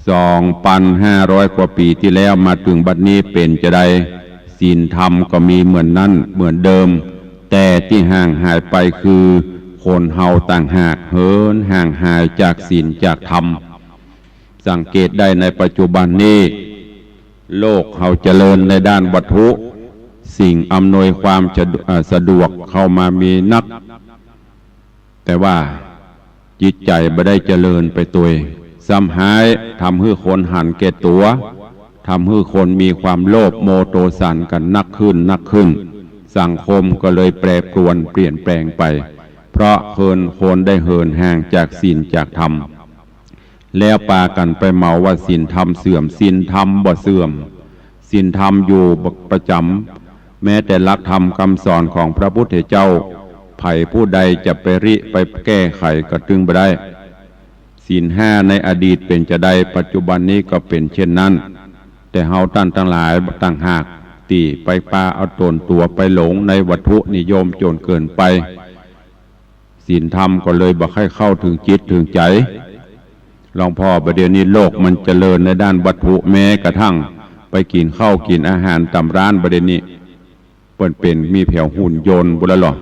2,500 กว่าปีที่แล้วมาถึงบัดนี้เป็นจะได้ศีลธรรมก็มีเหมือนนั้นเหมือนเดิมแต่ที่ห่างหายไปคือคนเฮาต่างหากเหินห่างหายจากศีลจากธรรมสังเกตได้ในปัจจุบันนี้โลกเฮาเจริญในด้านวัตถุสิ่งอำนวยความสะดวกเข้ามามีนักแต่ว่าจิตใจไม่ได้เจริญไปตัวซ้ำหายทำให้คนหันแก่ตัวทำให้คนมีความโลภโมโทสันกันนักขึ้นสังคมก็เลยแปรปรวนเปลี่ยนแปลงไปเพราะคนได้เหินห่างจากศีลจากธรรมแล้วปากันไปเมาว่าศีลธรรมเสื่อมศีลธรรมบ่เสื่อมศีลธรรมอยู่ประจำแม้แต่หลักธรรมคำสอนของพระพุทธเจ้าไผ่ผู้ใดจะไปแก้ไขก็ตึงไปได้ศีล5ในอดีตเป็นจะได้ปัจจุบันนี้ก็เป็นเช่นนั้นแต่เฮาท่านทั้งหลายต่างหากตีไปปาเอาตนตัวไปหลงในวัตถุนิยมจนเกินไปศีลธรรมก็เลยบ่ค่อยเข้าถึงจิตถึงใจหลวงพ่อประเดี๋ยวนี้โลกมันเจริญในด้านวัตถุแม้กระทั่งไปกินข้าวกินอาหารตามร้านประเดี๋ยวนี้เป็นมีแผวหุ่นยนต์บุรหรอ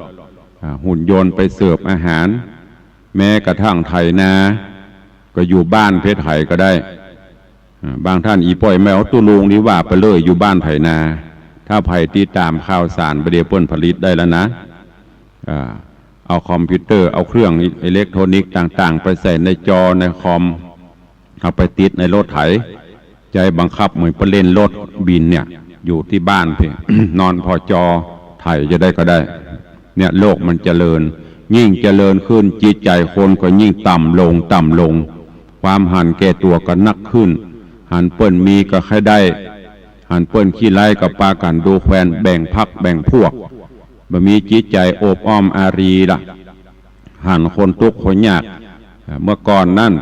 หุ่นยนต์ไปเสิร์ฟอาหารแม้กระทั่งไถนาก็อยู่บ้านเพชรไถก็ได้บางท่านอีป่อยไม่เอาตู้ลุงนี้ว่าไปเลยอยู่บ้านไถนาถ้าไผ่ตีตามข่าวสารประเดี๋ยวเปิ้นผลิตได้แล้วนะเอาคอมพิวเตอร์เอาเครื่องอิเล็กทรอนิกส์ต่างๆไปใส่ในจอในคอมเอาไปติดในรถไถใจบังคับเหมือนไปเล่นรถบินเนี่ยอยู่ที่บ้านเพ่ นอนพอจอไถ ภัยจะได้ก็ได้เนี่ยโลกมันเจริญยิ่งเจริญขึ้นจิตใจคนก็ยิ่งต่ำลงต่ำลงความหันแก่ตัวก็นักขึ้นหันเปิ้นมีก็ให้ได้หันเปิ้นขี้ไล่กับปากันดูแควนแบ่งพักแบ่งพวกบ่มีจิตใจโอบอ้อมอารีล่ะหันคนทุกข์คนยากเมื่อก่อนนั่น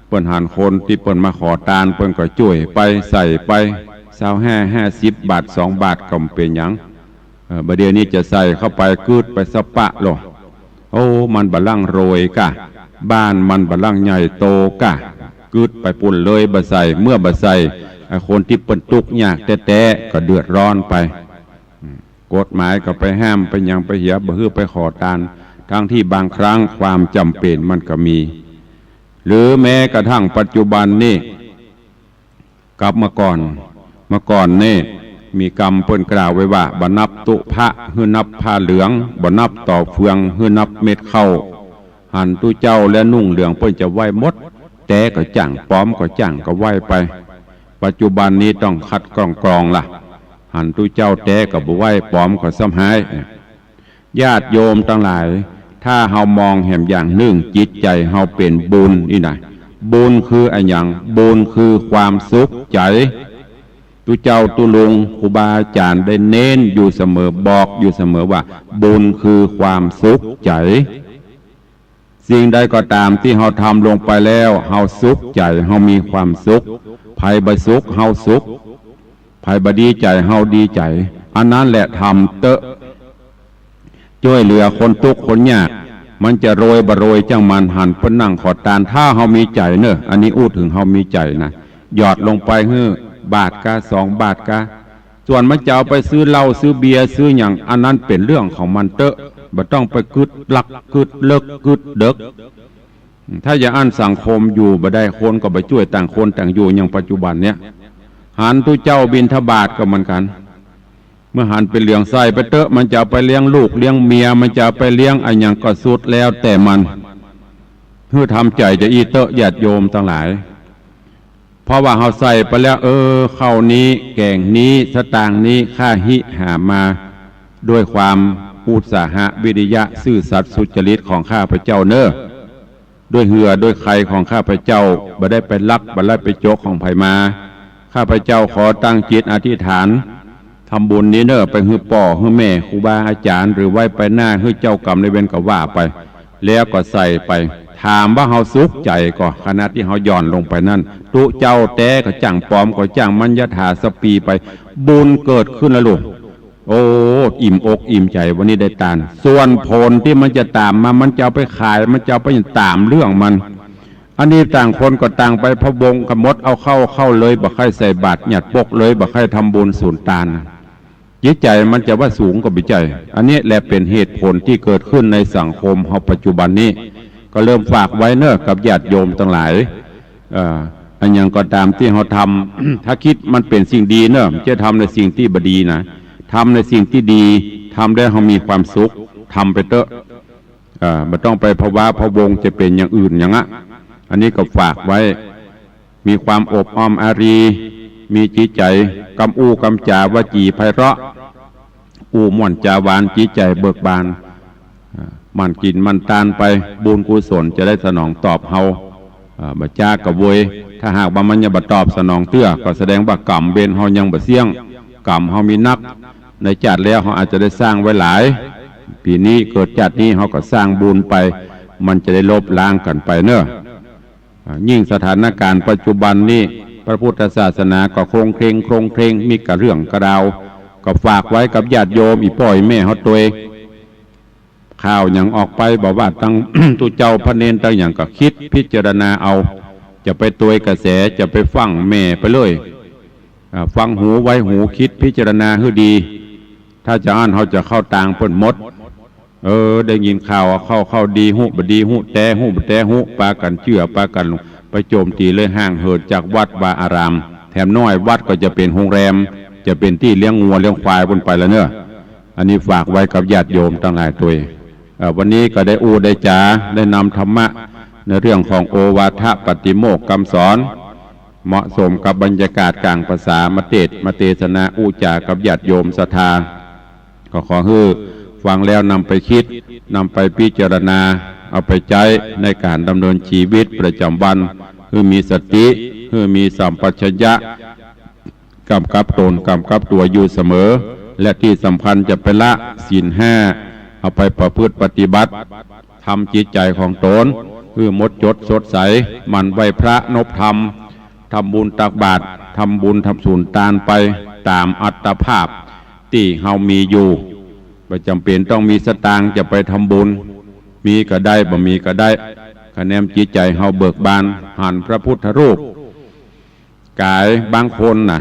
เปิ้นหันคนที่เปิ้นมาขอทานเปิ้นก็ช่วยไปใส่ไป25-50 บาท2 บาทก็เป็นหยังบัดเดี๋ยวนี้จะใส่เข้าไปกืดไปสปะหรอโอ้มันบัลลังก์โรยกะบ้านมันบัลลังก์ใหญ่โตกะกืดไปปุ่นเลยบ่ใส่เมื่อบ่ใส่คนที่เปิ้นทุกข์ยากแท้ๆก็เดือดร้อนไปกฎหมายก็ไปห้ามไปยังไปเหียบ่ฮื้อไปขอทานทั้งที่บางครั้งความจำเป็นมันก็มีหรือแม้กระทั่งปัจจุบันนี่กับเมื่อก่อนนี่มีกรรมเปิ้นกล่าวไว้ว่าบ่นับตุพระฮื้อนับผ้าเหลืองบ่นับต่อเฟืองฮื้อนับเม็ดข้าวหันตุเจ้าและนุ่งเหลืองเปิ้นจะไหว้หมดแต่ก็จ้างปลอมก็จ้างก็ไหว้ไปปัจจุบันนี้ต้องคัดกรองล่ะหันตุเจ้าแต่ก็บ่ไหว้ปลอมก็ซ้ำหายญาติโยมทั้งหลายถ้าเฮามองแห่งอย่างหนึ่งจิตใจเฮาเป็นบุญนี่นะบุญคืออะไรอย่างบุญคือความสุขใจตุเจ้าตุลุงครูบาอาจารย์ได้เน้นอยู่เสมอบอกอยู่เสมอว่าบุญคือความสุขใจสิ่งใดก็ตามที่เฮาทำลงไปแล้วเฮาสุขใจเฮามีความสุขภัยบ่สุขเฮาสุขภัยบ่ดีใจเฮาดีใจอันนั้นแหละทำเตอะช่วยเหลือคนทุกข์คนยากมันจะโรยบ่โรยจังมันหันเพิ่นนั่งขอทานถ้าเฮามีใจเนอะอันนี้อู้ถึงเฮามีใจนะหยอดลงไปบาทกะ2 บาทกะส่วนมันจะเอาไปซื้อเหล้าซื้อเบียร์ซื้ออย่างอันนั้นเป็นเรื่องของมันเตอะบ่ต้องไปกึดลักกึดเลิกกึดเด็กถ้าอย่าอั้นสังคมอยู่บ่ได้คนก็ไปช่วยต่างคนต่างอยู่อย่างปัจจุบันเนี้ยหันตุเจ้าบิณฑบาตก็เหมือนกันเมื่อหันไปเลี้ยงไส้ไปเตอะมันจะไปเลี้ยงลูกเลี้ยงเมียมันจะไปเลี้ยงอะไรอย่างก็สุดแล้วแต่มันเพื่อทำใจจะอีเตอะญาติโยมทั้งหลายเพราะว่าเขาใส่ไปแล้วข้าวนี้แกงนี้สตางค์นี้ค่าหิหามาด้วยความอุตสาหะวิริยะซื่อสัตย์สุจริตของข้าพเจ้าเนอะด้วยเหือด้วยไข่ของข้าพเจ้าบ่ได้ไปลักบ่ได้ไปโจกของไผมาข้าพเจ้าขอตั้งจิตอธิษฐานทำบุญนี้เนอะไปฮื้อป่อฮื้อแม่ครูบาอาจารย์หรือไว้ไปหน้าฮื้อเจ้ากรรมในเวรก็ว่าไปแล้วก็ใส่ไปถามว่าเฮาสุขใจก็ขณะที่เฮาย่อนลงไปนั่นตุเจ้าแต่ก็จ้างปลอมก็จ้างมันยถาสปีไปบุญเกิดขึ้นแล้วลูกโอ้อิ่มอกอิ่มใจวันนี้ได้ตานส่วนผลที่มันจะตามมามันจะเอาไปขายมันจะเอาไปตามเรื่องมันอันนี้ต่างคนก็ต่างไปพะวงกมดเอาเข้าเลยบ่ใครใส่บาตรหยัดปกเลยบ่ใครทำบุญสูญตานจิตใจมันจะว่าสูงกว่าบิใจอันนี้แหละเป็นเหตุผลที่เกิดขึ้นในสังคมเฮาปัจจุบันนี้ก็เริ่มฝากไว้เนอะกับญาติโยมทั้งหลายอันยังก็ตามที่เฮาทำ ถ้าคิดมันเป็นสิ่งดีเนอะจะทำในสิ่งที่บดีนะทำในสิ่งที่ดีทำได้เฮามีความสุขทำไปเถอะไม่ต้องไปภาวะพะวงจะเป็นอย่างอื่นอย่างอันนี้ก็ฝากไว้มีความอบอ้อมอารีมีจิตใจกำอู้กำจาวจีไพเราะอู้ม่วนจาวานจิตใจเบิกบานมันกินมันตานไปบุญกุศลจะได้สนองตอบเฮาบัจจากระเวยถ้าหากว่ามันยังบัตอบสนองเตื้อก็แสดงว่ากรรมเบนเฮายังบ่เสี่ยงกรรมเฮามีนักในจัดแล้วเฮาอาจจะได้สร้างไว้หลายปีนี้เกิดจัดนี้เฮาก็สร้างบุญไปมันจะได้ลบล้างกันไปเนอะยิ่งสถานการณ์ปัจจุบันนี้พระพุทธศาสนาก็โครงเคร่งมีกระเรื่องกระดาวก็ฝากไว้กับญาติโยมอีป่อยแม่เฮาตัวเองข่าวอย่างออกไปบอกว่าตั้ง ตุเจ้าพระเนนตั้งอย่างก็คิดพิจารณาเอาจะไปตัวกระแสจะไปฟังแม่ไปเลยฟังหูไว้หูคิดพิจารณาให้ดีถ้าจะอ่านเขาจะเข้าต่างเปิ่นมดได้ยินข่าวเข้าดีหูบดีหูแต่หูบแต่หูปากันเชื่อปากันไปโจมตีเลยห่างเหินจากวัดวาอารามแถมน้อยวัดก็จะเป็นโรงแรมจะเป็นที่เลี้ยงงัวเลี้ยงควายบนไปแล้วเนอะอันนี้ฝากไว้กับญาติโยมทั้งหลายตัววันนี้ก็ได้ได้จาได้นำธรรมะในเรื่องของโอวาทปฏิโมกข์คำสอนเหมาะสมกับบรรยากาศกลางภาษามาเทศนาจากับญาติโยมศรัทธา ก็ขอให้ฟังแล้วนำไปคิดนำไปพิจารณาเอาไปใช้ในการดำเนินชีวิตประจำวันคือมีสติคือมีสัมปชัญญะกำกับตนกำกับตัวอยู่เสมอและที่สำคัญจะไปละศีลห้าเอาไปประพฤติปฏิบัติทำจิตใจของตนคือมดจดสดใสมันไหวพระนบธรรมทำบุญตักบาตรทำบุญทำสุนทานไปตามอัตภาพที่เฮามีอยู่ไม่จำเป็นต้องมีสตางค์จะไปทำบุญมีก็ได้บ่มีก็ได้คะแนนจิตใจเฮาเบิกบานหันพระพุทธรูปกายบางคนน่ะ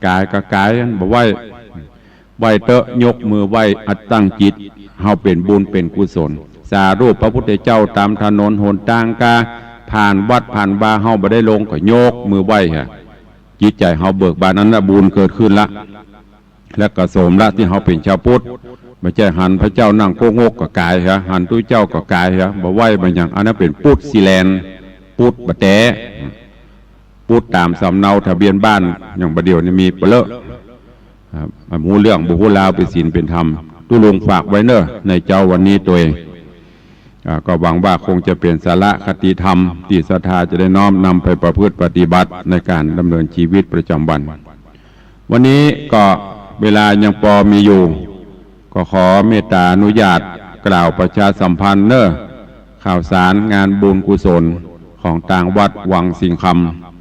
กายกับกายบ่ไหวเตอะยกมือไหวอัดตั้งจิตเฮาเป็นบุญเป็นกุศลสารูปพระพุทธเจ้าตามถนนหนทางกาผ่านวัดผ่านบาเฮาบ่ได้ลงก็โยกมือไหวฮะจิตใจเฮาเบิกบานนั้นนะบุญเกิดขึ้นละและก็สมละที่เฮาเป็นชาวพุทธไม่ใช่หันพระเจ้านั่งโกงกกับกายฮะหันตู้เจ้ากับกายฮะบ่ไหวบางอย่างอันนั้นเป็นพุทธสิแลนพุทธบะแตพุทธตามสำเนาทะเบียนบ้านอย่างประเดี๋ยวนี้มีเปลอะหูเรื่องบุหูลาวเป็นศีลเป็นธรรมตุลุงฝากไว้เนอะในเจ้าวันนี้ตัวเองก็หวังว่าคงจะเปลี่ยนสาระคติธรรมที่ศรัทธาจะได้น้อมนำไปประพฤติปฏิบัติในการดำเนินชีวิตประจำวันวันนี้ก็เวลายังพอมีอยู่ก็ขอเมตตาอนุญาตกล่าวประชาสัมพันธ์เนอะข่าวสารงานบุญกุศลของต่างวัดวังสิงค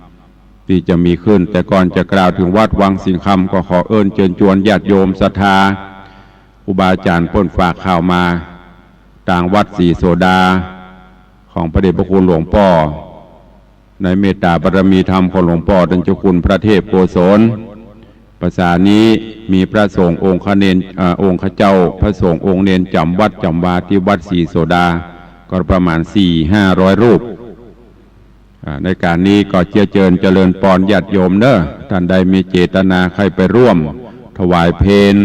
ำที่จะมีขึ้นแต่ก่อนจะกล่าวถึงวัดวังสิงคำก็ขอเอิญเชิญชวนญาติโยมศรัทธาครูบาอาจารย์พ้นฝากข่าวมาต่างวัดสีโสดาของพระเดชพระคุณหลวงพ่อในเมตตาบารมีธรรมของหลวงพ่อดัญเจ้าคุณพระเทพโกศลภาษานี้มีพระสงฆ์องค์ขเนนองค์ขเจ้าพระสงฆ์องค์เนนจำวัดจำวาที่วัดสีโสดาก็ประมาณ 400-500 รูปในการนี้ก็เจริญปอนญาติโยมเนอะท่านใดมีเจตนาใครไปร่วมถวายเพล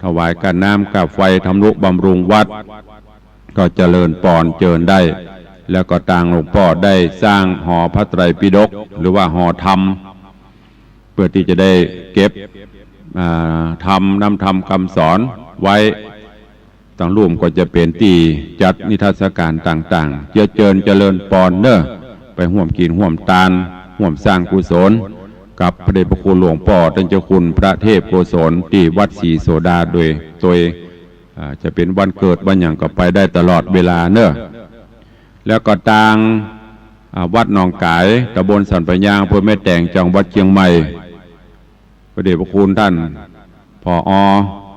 ถวายการน้ำกับไฟทำนุบำรุงวัดก็เจริญปอนเจิญได้แล้วก็ต่างหลวงพ่อได้สร้างหอพระไตรปิฎกหรือว่าหอธรรมเพื่อที่จะได้เก็บธรรมนำธรรมคำสอนไว้ต่างร่วมก็จะเป็นที่จัดนิทรรศการต่างๆเจริญปอนเนอะไปห่วมกินห่วมตาลห่วมสร้างกุศลกับพระเดชพระคุณหลวงพ่อท่านเจ้าคุณพระเทพโกศลที่วัดศรีโสดาโดยจะเป็นวันเกิดวันอย่างก็ไปได้ตลอดเวลาเนอะแล้วก็ต่างวัดหนองกายตำบลสันปะยางอำเภอแม่แตงจังหวัดเชียงใหม่พระเดชพระคุณท่านผอ.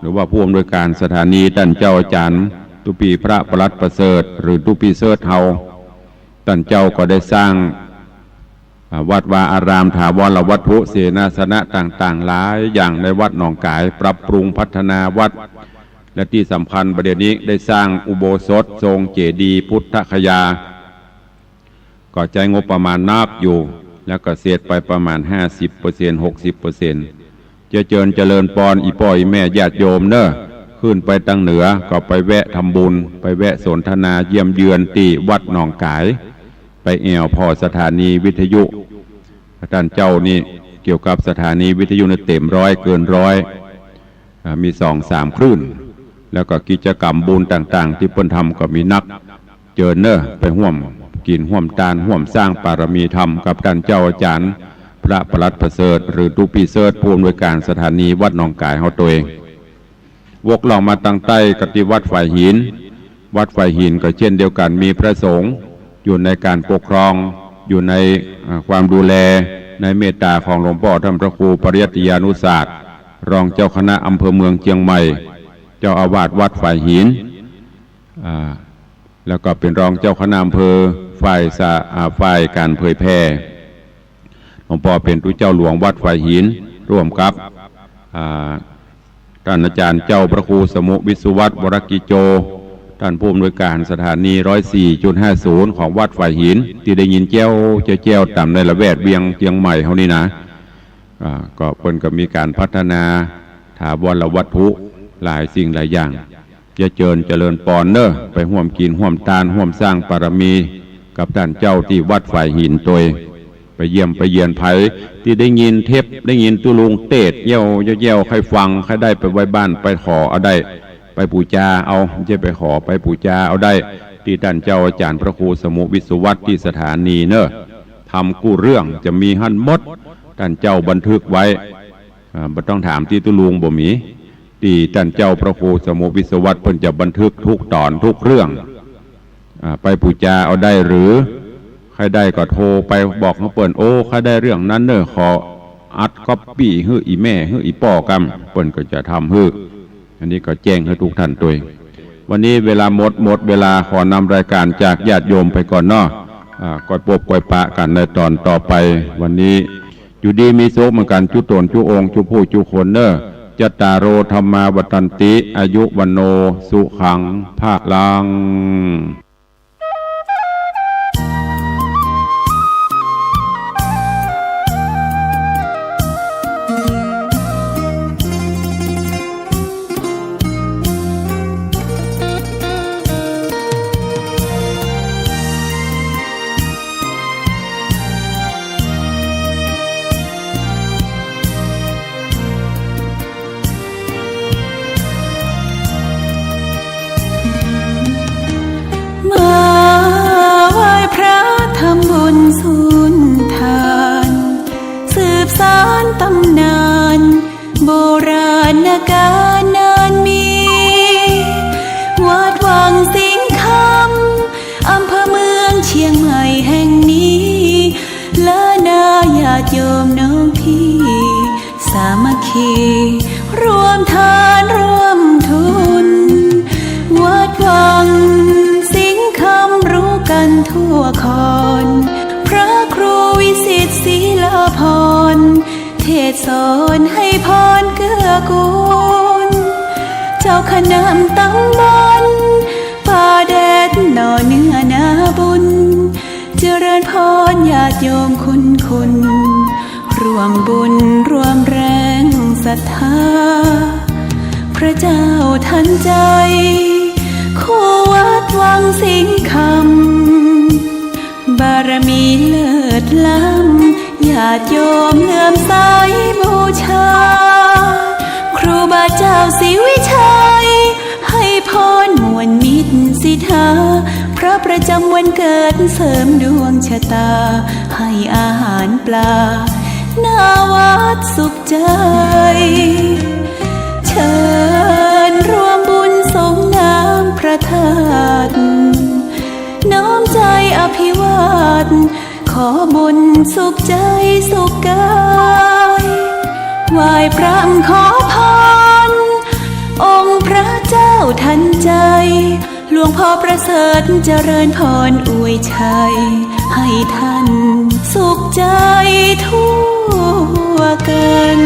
หรือว่าผู้อำนวยการสถานีท่านเจ้าอาจารย์ตุปีพระประหลัดประเสริฐหรือตุปีเสิร์ชเฮาท่านเจ้าก็ได้สร้างวัดวาอารามถาวรวัตถุเสนาสนะต่างๆหลายอย่างในวัดหนองกายปรับปรุงพัฒนาวัดและที่สำคัญประเดี๋ยวนี้ได้สร้างอุโบสถทรงเจดีย์พุทธคยาก็ใจงบประมาณนับอยู่แล้วก็เสียไปประมาณ 50% 60%เจริญปอนอีพ่ออีแม่ญาติโยมเนอะขึ้นไปตั้งเหนือก็ไปแวะทำบุญไปแวะสนทนาเยี่ยมเยือนที่วัดหนองกายไปแอวพอสถานีวิทยุท่านเจ้านี่เกี่ยวกับสถานีวิทยุเต็มร้อยเกินร้อยมี 2-3 คลื่นแล้วก็กิจกรรมบุญต่างๆที่เพิ่นทำก็มีนักเจิญเนอะไปห่วมกินห่วมตาลห่วมสร้างปารมีธรรมกับท่านเจ้าอาจารย์พระประหลัดประเสริฐหรือตุปีเสิร์ชผู้อำนวยการสถานีวัดหนองกายเฮาตัวเองวกลองมาตั้งใต้กติวัดฝ่ายหินวัดฝ่ายหินก็เช่นเดียวกันมีพระสงฆ์อยู่ในการปกครองอยู่ในความดูแลในเมตตาของหลวงพ่อท่านพระครูปริยัติยานุศาสตร์รองเจ้าคณะอำเภอเมืองเชียงใหม่เจ้าอาวาสวัดฝ่ายหินแล้วก็เป็นรองเจ้าคณะอำเภอฝ่ายการเผยแพร่หลวงพ่อเป็นผู้เจ้าหลวงวัดฝ่ายหินร่วมกับท่านอาจารย์เจ้าพระครูสมุวิสุวัตรวรกิโจท่านผู้อำนวยการสถานี 104.50 ของวัดฝ่ายหินที่ได้ยินแจ้วต่ำในละแวกเวียงเชียงใหม่เฮานี่นะก็เพิ่นก็มีการพัฒนาถาวรวัตถุหลายสิ่งหลายอย่างเจริญปอนเนอะไปห่วมกินห่วมตาลห่วมสร้างปารมีกับท่านเจ้าที่วัดฝ่ายหินตัว ไปเยี่ยมไปเยียนไผที่ได้ยินเทปได้ยินตุลุงเตดเย่าใครฟังใครได้ไปไว้บ้านไปขอเอาได้ไปปูจาเอาจะไปขอไปปูจาเอาได้ที่ท่านเจ้าอาจารย์พระครูสมุวิศวัตที่สถานีเนอะทำกู้เรื่องจะมีหั่นมดท่านเจ้าบันทึกไว้ไม่ต้องถามที่ตุลุงบ่มีที่ท่านเจ้าพระครูสมุวิศวัตเพิ่นจะบันทึกทุกตอนทุกเรื่องไปปูจาเอาได้หรือใครได้ก็โทรไปบอกเขาเปิ่นโอ้ใครได้เรื่องนั้นเนอะขออัดก๊อปปี้ฮื้ออีแม่ฮื้ออีป่อกำเปิ่นก็จะทำฮื้ออันนี้ก็แจ้งให้ทุกท่านตัววันนี้เวลาหมดเวลาขอนำรายการจากญาติโยมไปก่อนเนาะก่อยปบก่อยปะกันในตอนต่อไปวันนี้อยู่ดีมีโซเหมือนกันจุตนจุองจุผู้จุคนเนอะจัตตารโอธรรมาวัฏันติอายุวันโนสุขังภาลังตำนานโบราณกาลนานมีวัดวังสิงคำอำเภอเมืองเชียงใหม่แห่งนี้และนาญาติโยมน้องพี่สามัคคีรวมทานร่วมทุนวัดวังสิงคำรู้กันทั่วคอนพระครูวิสิตศรีลาภรณ์เทศสอนให้พรเกื้อกูลเจ้าคณะตำบลป่าแดดหน่อเนื้อนาบุญเจริญพรญาติโยมคุณร่วมบุญร่วมแรงศรัทธาพระเจ้าทันใจคู่วัดวังสิงคำบารมีเลิศล้ำญาติโยมเลื่อมใสบูชาครูบาเจ้าศรีวิชัยให้พรมวลมิตรสิทธาพระประจำวันเกิดเสริมดวงชะตาให้อาหารปลาหน้าวัดสุขใจเชิญร่วมบุญสงน้ำพระธาตุน้อมใจอภิวาทขอบุญสุขใจสุขกายไหว้พระขอพรองค์พระเจ้าทันใจหลวงพ่อประเสริฐเจริญพรอวยชัยให้ท่านสุขใจทั่วกัน